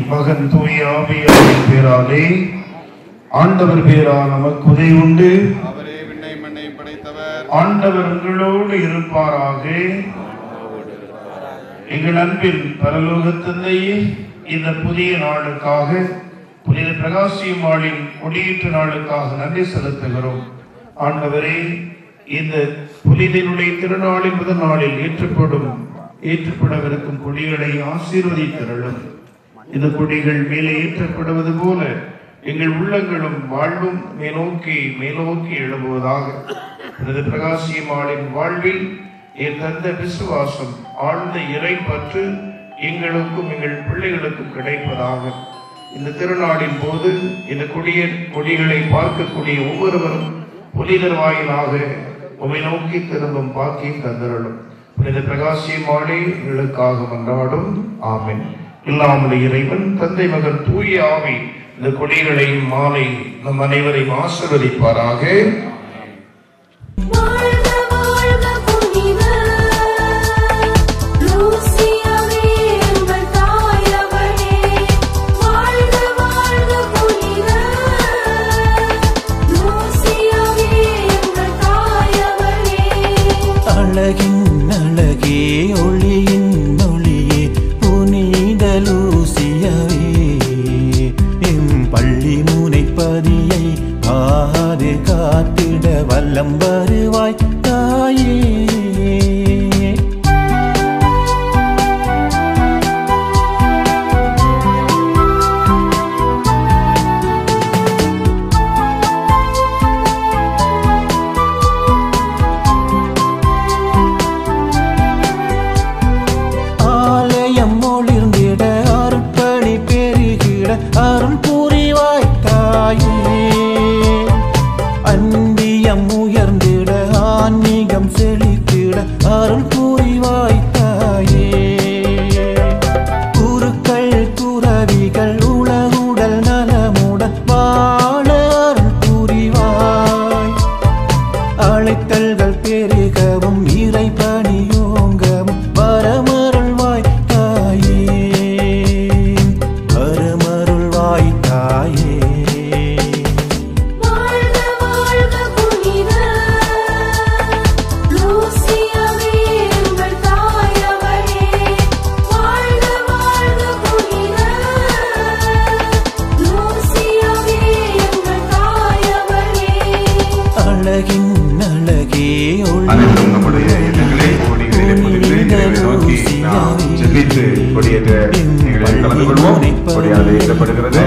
மகன் தூய ஆவியாரின் பேராலே ஆண்டவர் பேரால் நமக்கு உதவி உண்டு. அவரே விண்ணை மண்ணை படைத்தவர். ஆண்டவர் உங்களோடு இருப்பாராக. எங்கள் அன்பின் பரலோக தந்தையே, இந்த புதிய நாளுக்காக, புனித பிரகாசியம்மாளின் கொடியேற்ற நாளுக்காக நன்றி செலுத்துகிறோம். ஆண்டவரே, இந்த புனிதனுடைய திருநாளின் முதல் நாளில் ஏற்றப்படவிருக்கும் கொடிகளை ஆசீர்வதித்தருளும். இந்த கொடிகள் மேலே ஏற்றப்படுவது போல எங்கள் உள்ளங்களும் வாழ்வும் மேலோக்கி எழும்புவதாக. புனித பிரகாசியம்மாளின் வாழ்வில் என் தந்த விசுவாசம், ஆழ்ந்த இறை பற்று எங்களுக்கும் எங்கள் பிள்ளைகளுக்கும் கிடைப்பதாக. இந்த திருநாளின் போது இந்த கொடிகளை பார்க்கக்கூடிய ஒவ்வொருவரும் புனிதர் வாயிலாக உம்மை நோக்கி திரும்பும் பாக்கியம் தந்தருளும். புனித பிரகாசியம்மாளே எங்களுக்காக மன்றாடும். ஆமென். இல்லாமல் இறைவன் தந்தை மகன் தூய ஆவி இந்த கொடிகளையும் மாலை நம் அனைவரையும் ஆசீர்வதிப்பாராக. அழகே ஒளியின் ஒளியே புனித லூசியாவே, எம் பள்ளி முனைப்பதியை பாதுகாத்திட வல்லம் வருவாய் தாயே. அருள் புரிவாய் தாயே, அன்பியம் உயர்ந்திட ஆன்மீகம் செழித்திட அருள் புரிவாய் தாயே. குருக்கள் குரவிகள் உலகுடல் நலமுடன் வாழ அருள் புரிவாய். அழைத்தல்கள் பெருகவும் இறை பணியோங்கவும் வரமருள்வாய் தாயே. அனைத்தும் நம்முடைய எண்ணங்களை கொடிகளை பதிந்து இறைவனை நோக்கி நாம் ஜெபித்து கொடியேற்ற நிகழ்ச்சியில் கலந்து கொள்வோம். கொடியால் ஏற்றப்படுகிறது.